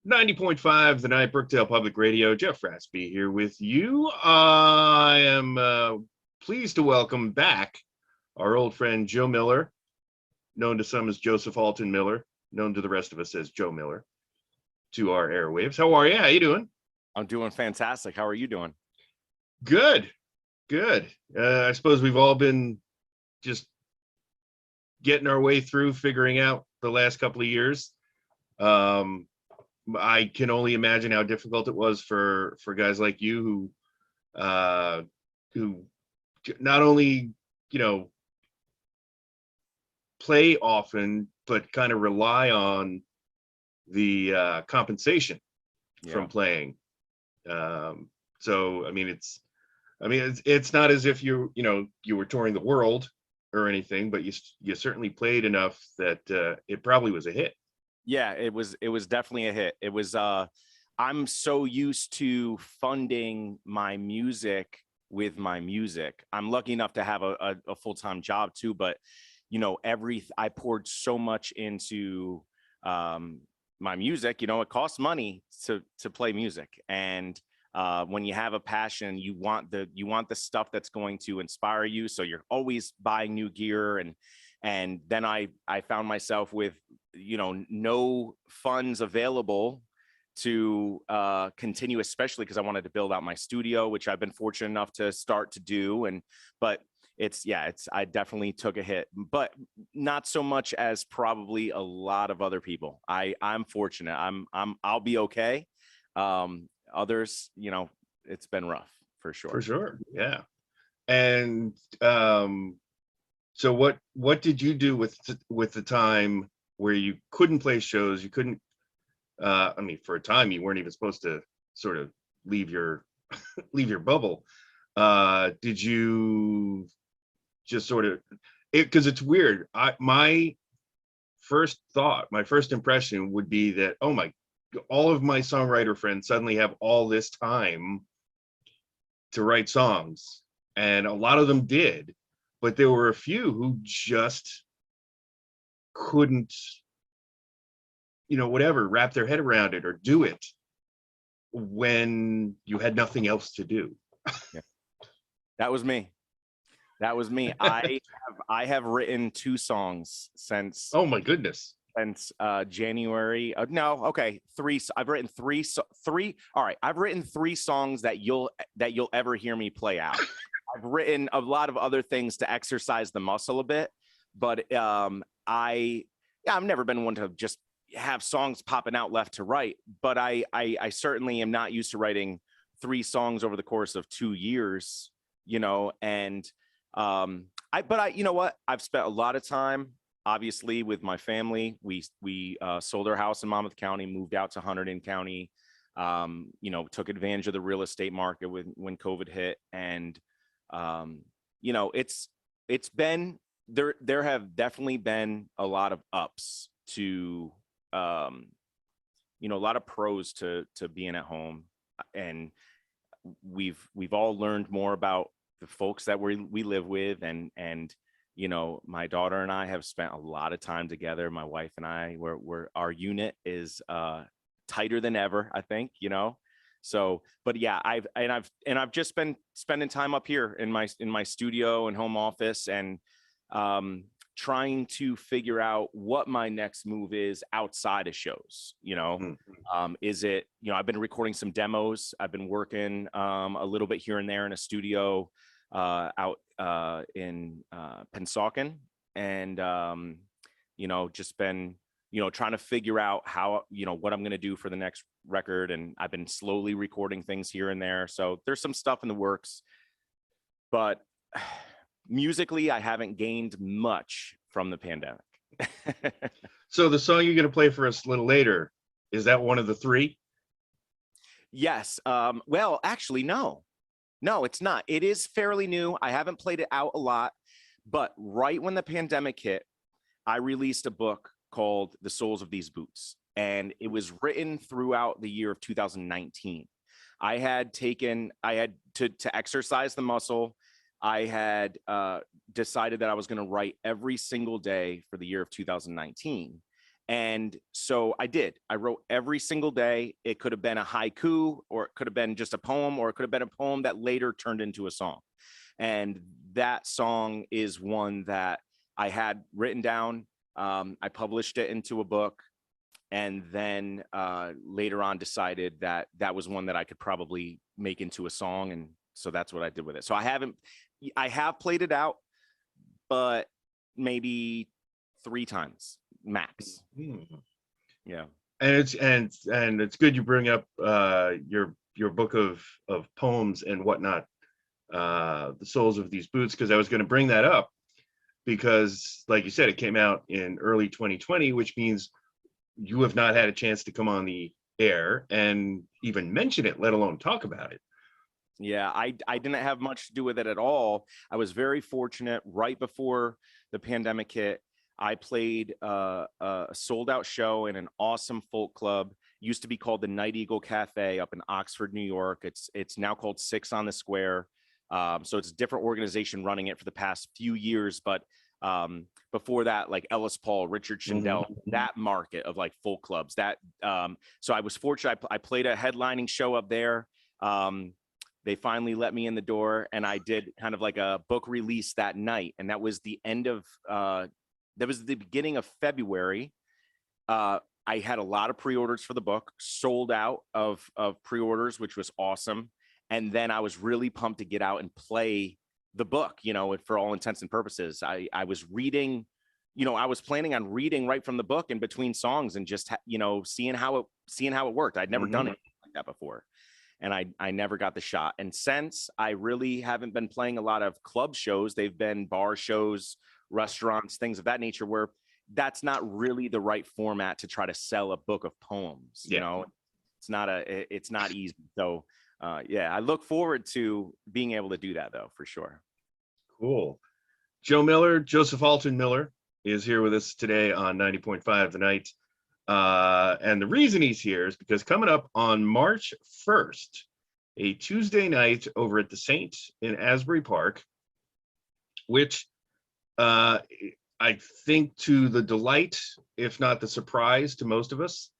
90.5, the night, Brookdale Public Radio. Jeff Raspe here with you. I am pleased to welcome back our old friend Joe Miller, known to some as Joseph Alton Miller, known to the rest of us as Joe Miller, to our airwaves. How are you? How you doing? I'm doing fantastic. How are you doing? Good, good. I suppose we've all been just getting our way through, figuring out the last couple of years. I can only imagine how difficult it was for guys like you who not only, play often, but kind of rely on the compensation from playing. So, it's not as if you were touring the world or anything, but you certainly played enough that it probably was a hit. Yeah, it was definitely a hit. It was I'm so used to funding my music with my music. I'm lucky enough to have a full-time job too, but I poured so much into my music. It costs money to play music, and when you have a passion, you want the stuff that's going to inspire you, so you're always buying new gear. And then I found myself with no funds available to continue, especially because I wanted to build out my studio, which I've been fortunate enough to start to do. But I definitely took a hit, but not so much as probably a lot of other people. I'm fortunate. I'll be okay. Others, it's been rough for sure. For sure. Yeah. And so what did you do with the time where you couldn't play shows? You couldn't, for a time you weren't even supposed to sort of leave your bubble. Did you just sort of, because it's weird. My first impression would be that, all of my songwriter friends suddenly have all this time to write songs, and a lot of them did, but there were a few who just couldn't, wrap their head around it or do it when you had nothing else to do. Yeah. That was me. I have written 2 songs since. Oh my goodness. Since January. No, okay, 3. I've written 3. All right, I've written 3 songs that you'll ever hear me play out. I've written a lot of other things to exercise the muscle a bit, but I've never been one to just have songs popping out left to right. But I certainly am not used to writing 3 songs over the course of 2 years, and you know what? I've spent a lot of time, obviously, with my family. We sold our house in Monmouth County, moved out to Hunterdon County, took advantage of the real estate market when COVID hit. And, it's been, there have definitely been a lot of ups to, a lot of pros to being at home. And we've all learned more about the folks that we live with, and my daughter and I have spent a lot of time together. My wife and I, our unit is tighter than ever, I think, So, but yeah, I've just been spending time up here in my studio and home office, and trying to figure out what my next move is outside of shows. Is it, I've been recording some demos. I've been working a little bit here and there in a studio out in Pennsauken, and just been trying to figure out how, what I'm going to do for the next record. And I've been slowly recording things here and there, so there's some stuff in the works, but musically I haven't gained much from the pandemic. So the song you're going to play for us a little later, is that one of the 3? Yes. Well, actually, no, it's not. It is fairly new. I haven't played it out a lot, but right when the pandemic hit, I released a book called The Souls of These Boots, and it was written throughout the year of 2019. I had to exercise the muscle. I had decided that I was going to write every single day for the year of 2019. And so I wrote every single day. It could have been a haiku, or it could have been just a poem, or it could have been a poem that later turned into a song. And that song is one that I had written down. I published it into a book, and then later on decided that that was one that I could probably make into a song. And so that's what I did with it. So I have played it out, but maybe 3 times max. Yeah. And it's good you bring up your book of poems and whatnot, the soles of these boots, because I was going to bring that up, because like you said, it came out in early 2020, which means you have not had a chance to come on the air and even mention it, let alone talk about it. Yeah, I didn't have much to do with it at all. I was very fortunate. Right before the pandemic hit, I played a sold out show in an awesome folk club. Used to be called the Night Eagle Cafe up in Oxford, New York. It's now called Six on the Square. So it's a different organization running it for the past few years. But before that, like Ellis Paul, Richard Shindell, that market of like folk clubs. So I was fortunate. I played a headlining show up there. They finally let me in the door, and I did kind of like a book release that night. And that was the beginning of February. I had a lot of pre-orders for the book, sold out of pre-orders, which was awesome. And then I was really pumped to get out and play the book, for all intents and purposes. I was reading, I was planning on reading right from the book in between songs, and just, seeing how it worked. I'd never done it like that before. And I never got the shot. And since, I really haven't been playing a lot of club shows. They've been bar shows, restaurants, things of that nature, where that's not really the right format to try to sell a book of poems. It's not easy. So I look forward to being able to do that, though, for sure. Cool. Joseph Alton Miller is here with us today on 90.5 The Night. And the reason he's here is because coming up on March 1st, a Tuesday night over at the Saint in Asbury Park, which I think, to the delight, if not the surprise to most of us,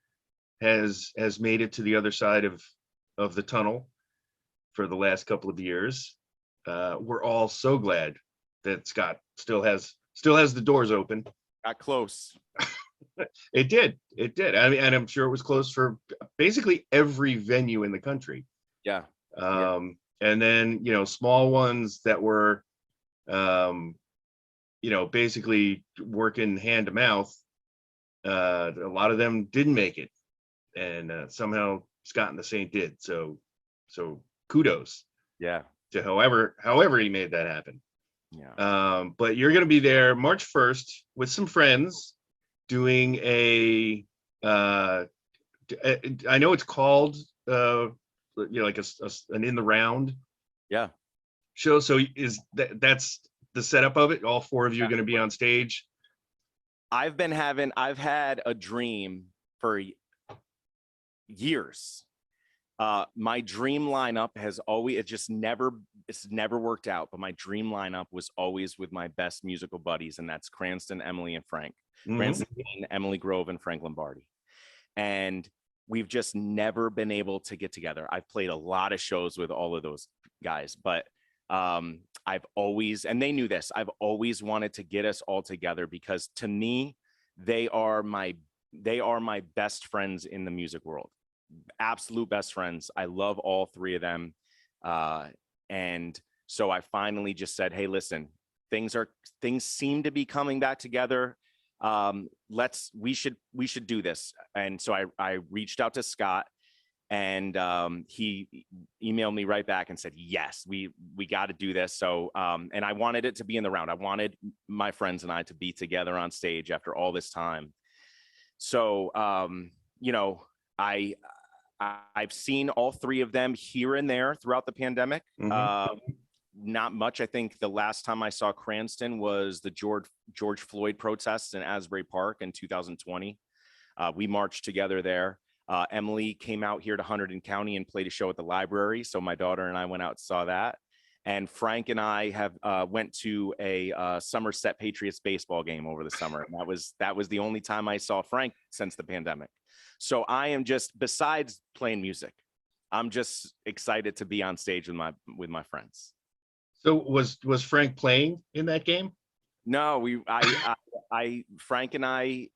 has made it to the other side of the tunnel for the last couple of years. We're all so glad that Scott still has the doors open. Got close. It did. I mean, and I'm sure it was close for basically every venue in the country. Yeah. And then, small ones that were, basically working hand to mouth. A lot of them didn't make it, and somehow Scott and the Saint did. So kudos. Yeah. To however he made that happen. Yeah. But you're going to be there March 1st with some friends doing I know it's called like an in the round show. So that's the setup of it? All 4 of you are going to be on stage? I've had a dream for years. My dream lineup has always, it's never worked out, but my dream lineup was always with my best musical buddies, and that's Cranston, Emily, and Frank. Cranston, Emily Grove, and Frank Lombardi. And we've just never been able to get together. I've played a lot of shows with all of those guys, but I've always, and they knew this, I've always wanted to get us all together, because to me, they are my best friends in the music world. Absolute best friends. I love all 3 of them. And so I finally just said, hey, listen, things seem to be coming back together. We should do this. And so I reached out to Scott, and he emailed me right back and said, yes, we got to do this. So, and I wanted it to be in the round. I wanted my friends and I to be together on stage after all this time. So, I've seen all 3 of them here and there throughout the pandemic. Not much. I think the last time I saw Cranston was the George Floyd protests in Asbury Park in 2020. We marched together there. Emily came out here to Hunterdon County and played a show at the library. So my daughter and I went out and saw that. and Frank and I have went to a Somerset Patriots baseball game over the summer. And that was the only time I saw Frank since the pandemic. So I am just, besides playing music, I'm just excited to be on stage with my friends. So was Frank playing in that game? No, Frank and I,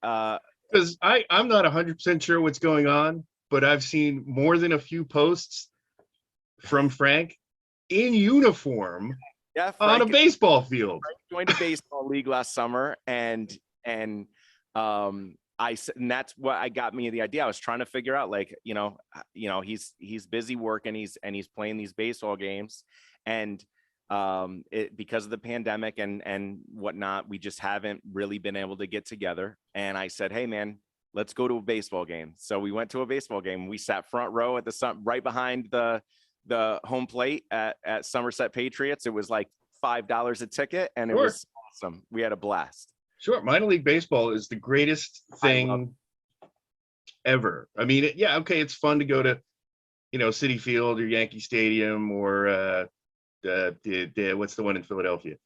Because I'm not 100% sure what's going on, but I've seen more than a few posts from Frank in uniform yeah, on a Frank baseball field. joined a baseball league last summer, and and that's what I got me the idea. I was trying to figure out, like, he's busy working, he's playing these baseball games, and because of the pandemic and whatnot, we just haven't really been able to get together. And I said, hey man, let's go to a baseball game. So we went to a baseball game. We sat front row at the sun, right behind the home plate at Somerset Patriots. It was like $5 a ticket, and Sure. It was awesome. We had a blast. Sure, minor league baseball is the greatest thing ever. I mean, yeah, okay, it's fun to go to, Citi Field or Yankee Stadium or what's the one in Philadelphia?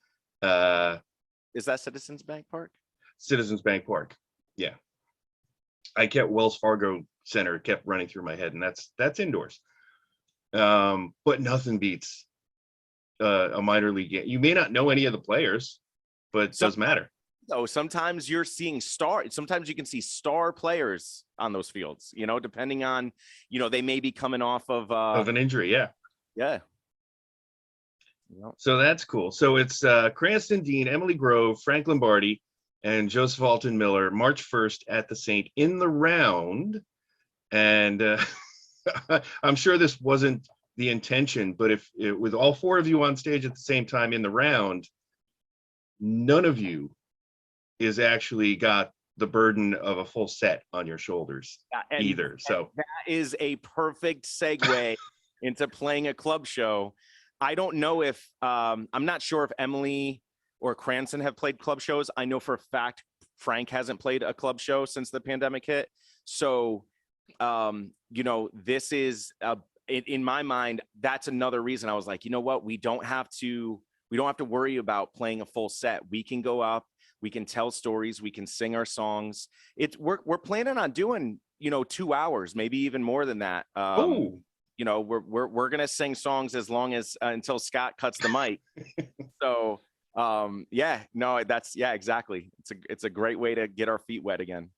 Is that Citizens Bank Park? Citizens Bank Park. Yeah, I kept Wells Fargo Center kept running through my head, and that's indoors. But nothing beats a minor league game. You may not know any of the players, but it does matter. So sometimes you're seeing sometimes you can see star players on those fields, depending on, they may be coming off of an injury. Yeah. Yeah. Yep. So that's cool. So it's Cranston Dean, Emily Grove, Frank Lombardi, and Joseph Alton Miller, March 1st at the Saint in the round. And I'm sure this wasn't the intention, but with all four of you on stage at the same time in the round, none of you is actually got the burden of a full set on your shoulders either. So that is a perfect segue into playing a club show. I don't know if I'm not sure if Emily or Cranston have played club shows. I know for a fact Frank hasn't played a club show since the pandemic hit. So, this is in my mind, that's another reason I was like, you know what, we don't have to worry about playing a full set. We can go up, we can tell stories, we can sing our songs. We're planning on doing, 2 hours, maybe even more than that. We're gonna sing songs as long as until Scott cuts the mic. So exactly. It's a great way to get our feet wet again.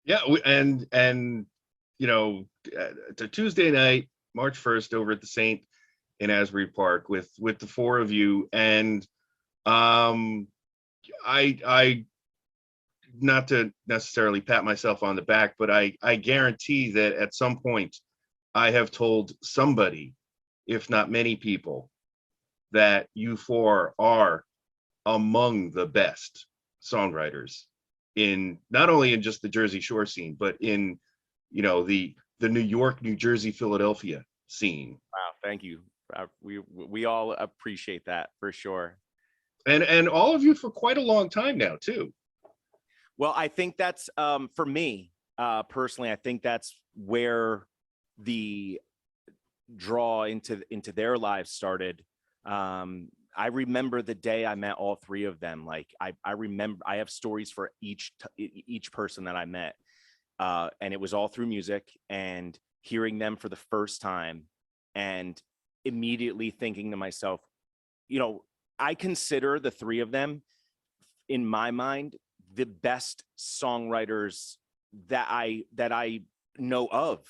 Yeah, and it's a Tuesday night, March 1st, over at the Saint in Asbury Park with the four of you, and I not to necessarily pat myself on the back, but I guarantee that at some point I have told somebody, if not many people, that you four are among the best songwriters in not only in just the Jersey Shore scene, but in the New York, New Jersey, Philadelphia scene. Wow, thank you. We all appreciate that for sure. And all of you for quite a long time now too. Well, I think that's for me personally. I think that's where the draw into their lives started. I remember the day I met all three of them. Like I remember, I have stories for each person that I met, and it was all through music and hearing them for the first time, and immediately thinking to myself, I consider the three of them, in my mind, the best songwriters that I know of.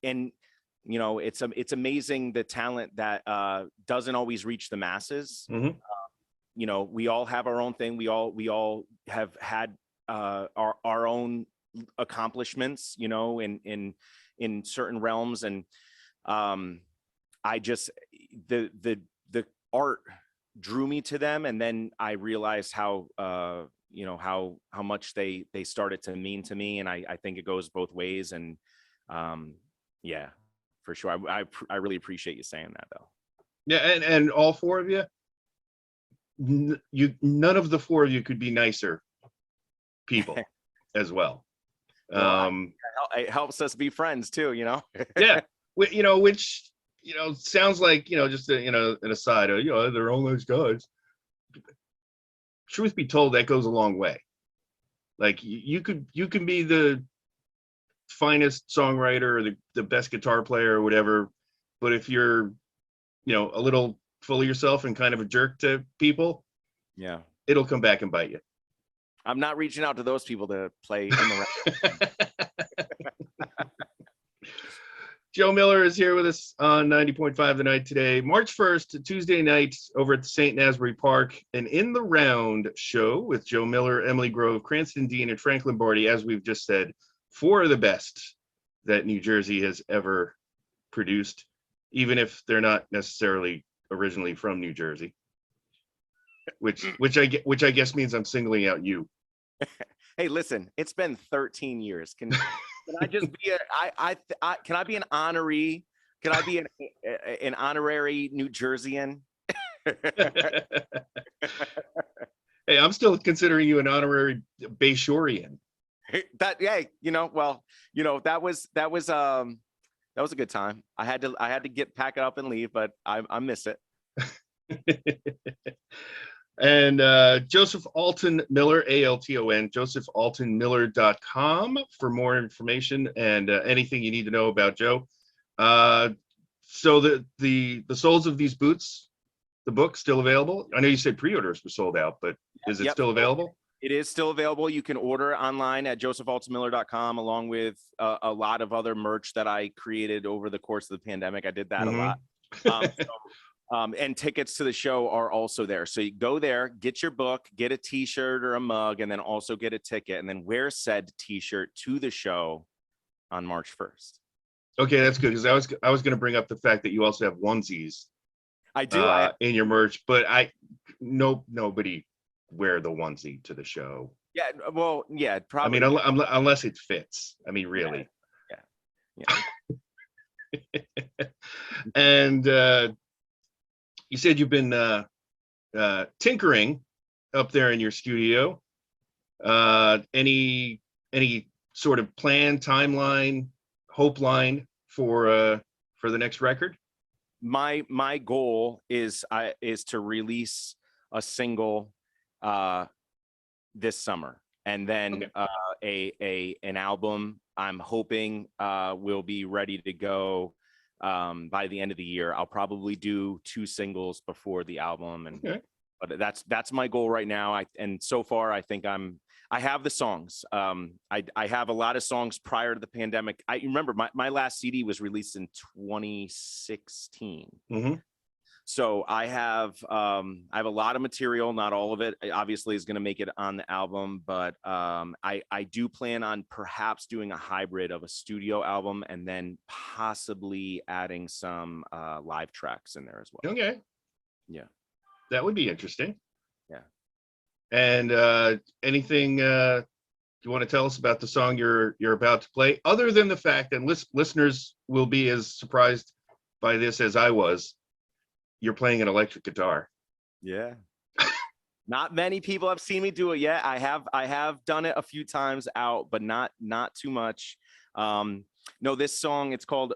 It's amazing the talent that doesn't always reach the masses. Mm-hmm. We all have our own thing. We all have had our own accomplishments, in certain realms. And I just the art drew me to them, and then I realized how much they started to mean to me, and I think it goes both ways. And yeah, for sure, I really appreciate you saying that, though. Yeah, and all four of you, none of the four of you could be nicer people as well. Well, it helps us be friends too, Yeah, which sounds like, just an aside, they're all those guys. Truth be told, that goes a long way. Like you can be the finest songwriter or the best guitar player or whatever, but if you're, a little full of yourself and kind of a jerk to people, Yeah. it'll come back and bite you. I'm not reaching out to those people to play in the Joe Miller is here with us on 90.5 The Night today, March 1st, Tuesday night over at the St. Nasbury Park, an In the Round show with Joe Miller, Emily Grove, Cranston Dean, and Frank Lombardi, as we've just said, four of the best that New Jersey has ever produced, even if they're not necessarily originally from New Jersey, which I guess means I'm singling out you. Hey, listen, it's been 13 years. Can I just be can I be an honoree? Can I be an honorary New Jerseyan? Hey, I'm still considering you an honorary Bayshorian. That was a good time. I had to pack it up and leave, but I miss it. And Joseph Alton Miller, Alton, josephAltonMiller.com for more information and anything you need to know about Joe. So the soles of these boots, the book, still available? I know you said pre-orders were sold out, but is it still available? It is still available. You can order it online at josephAltonMiller.com, along with a lot of other merch that I created over the course of the pandemic. I did that a lot. And tickets to the show are also there. So you go there, get your book, get a t-shirt or a mug, and then also get a ticket, and then wear said t-shirt to the show on March 1st. Okay, that's good, because I was going to bring up the fact that you also have onesies. I do. In your merch, but nobody wear the onesie to the show. Yeah, well, yeah, probably. I mean, unless it fits. I mean, really. Yeah. And you said you've been tinkering up there in your studio. Any sort of plan, timeline, hope line for the next record? My goal is to release a single this summer, and then an album. I'm hoping will be ready to go by the end of the year. I'll probably do 2 singles before the album, but that's my goal right now. And so far I think I have the songs. I have a lot of songs prior to the pandemic. I remember my last CD was released in 2016. So I have a lot of material. Not all of it obviously is going to make it on the album, but I do plan on perhaps doing a hybrid of a studio album and then possibly adding some live tracks in there as well. Okay. Yeah. That would be interesting. Yeah. And anything you want to tell us about the song you're about to play, other than the fact that listeners will be as surprised by this as I was? You're playing an electric guitar. Yeah. Not many people have seen me do it yet. I have done it a few times out, but not too much. No, this song, it's called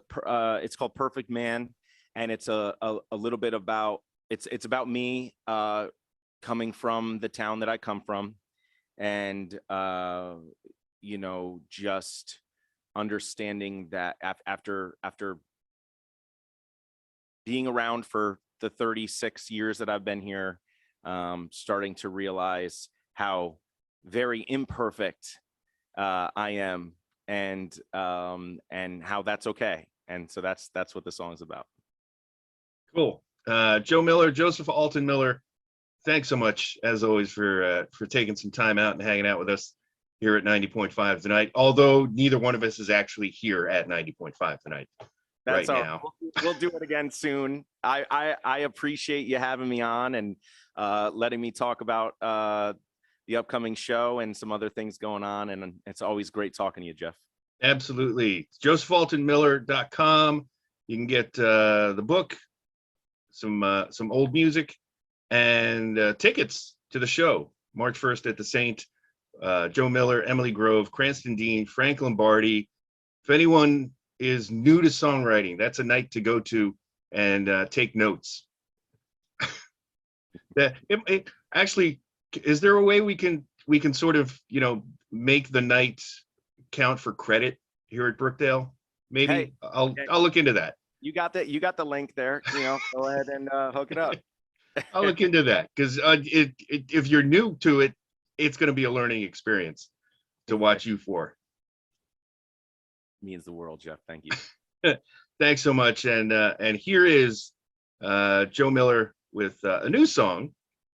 Perfect Man, and it's a little bit about it's about me coming from the town that I come from, and just understanding that after being around for the 36 years that I've been here, starting to realize how very imperfect I am, and how that's okay. And so that's what the song is about. Cool. Joe Miller, Joseph Alton Miller, thanks so much, as always, for taking some time out and hanging out with us here at 90.5 tonight, although neither one of us is actually here at 90.5 tonight. That's right now. We'll do it again soon. I appreciate you having me on and letting me talk about the upcoming show and some other things going on. And it's always great talking to you, Jeff. Absolutely. josephAltonMiller.com. You can get the book, some old music, and tickets to the show March 1st at the Saint. Joe Miller, Emily Grove, Cranston Dean, Frank Lombardi. If anyone is new to songwriting, that's a night to go to and take notes. Actually, is there a way we can sort of, make the night count for credit here at Brookdale? Maybe. Hey, I'll look into that. You got the link there. Go ahead and hook it up. I'll look into that, because if you're new to it, it's going to be a learning experience to watch you for. Means the world, Jeff. Thank you. Thanks so much. And here is Joe Miller with a new song.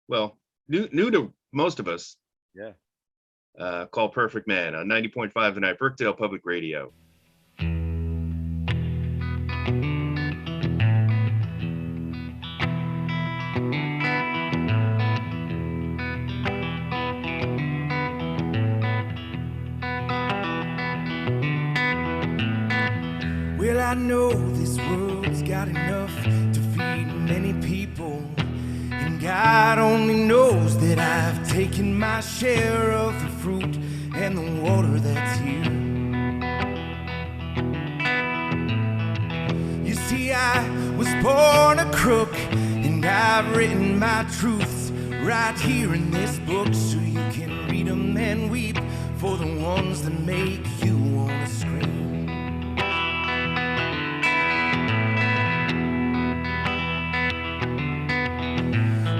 Well, new to most of us. Yeah. Called Perfect Man on 90.5 The Night, Brookdale Public Radio. Well, I know this world's got enough to feed many people, and God only knows that I've taken my share of the fruit and the water that's here. You see, I was born a crook, and I've written my truths right here in this book, so you can read them and weep for the ones that make you wanna scream.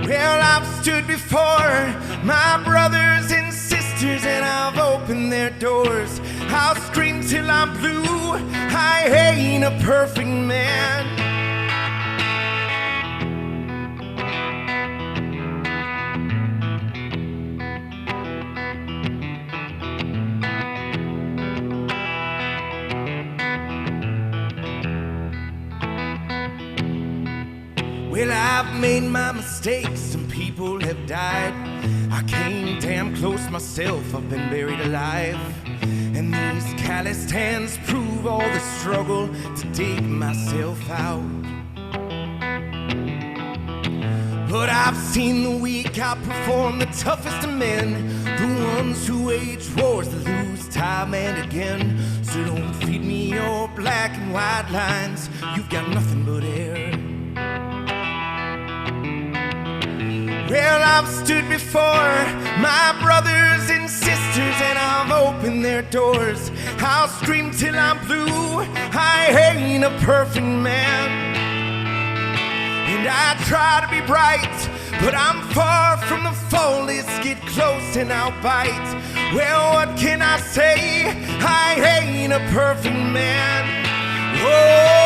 Well, I've stood before my brothers and sisters, and I've opened their doors. I'll scream till I'm blue, I ain't a perfect man. Well, I've made my mistakes, some people have died. I came damn close myself, I've been buried alive. And these calloused hands prove all the struggle to dig myself out. But I've seen the weak outperform the toughest of men, the ones who wage wars that lose time and again. So don't feed me your black and white lines, you've got nothing but air. Well, I've stood before my brothers and sisters, and I've opened their doors. I'll scream till I'm blue, I ain't a perfect man. And I try to be bright, but I'm far from the fullest. Get close and I'll bite. Well, what can I say? I ain't a perfect man. Oh,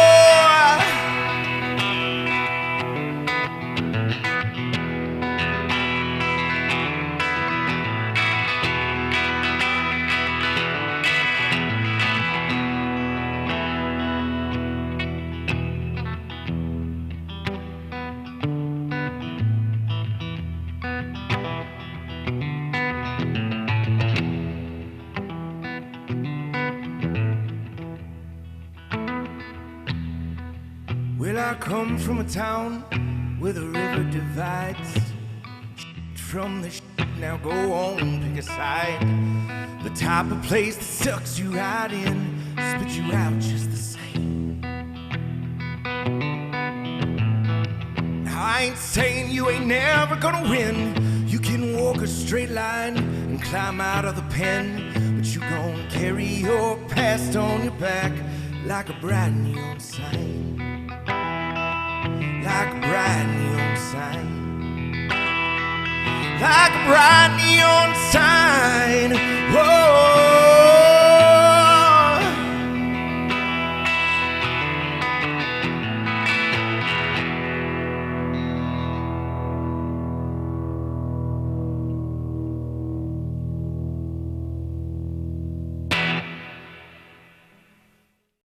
well, I come from a town where the river divides. From the now go on, pick a side. The type of place that sucks you right in, spit you out just the same. Now I ain't saying you ain't never gonna win. You can walk a straight line and climb out of the pen, but you gon' carry your past on your back like a bright neon sign. Like a bright neon sign. Like a bright neon sign.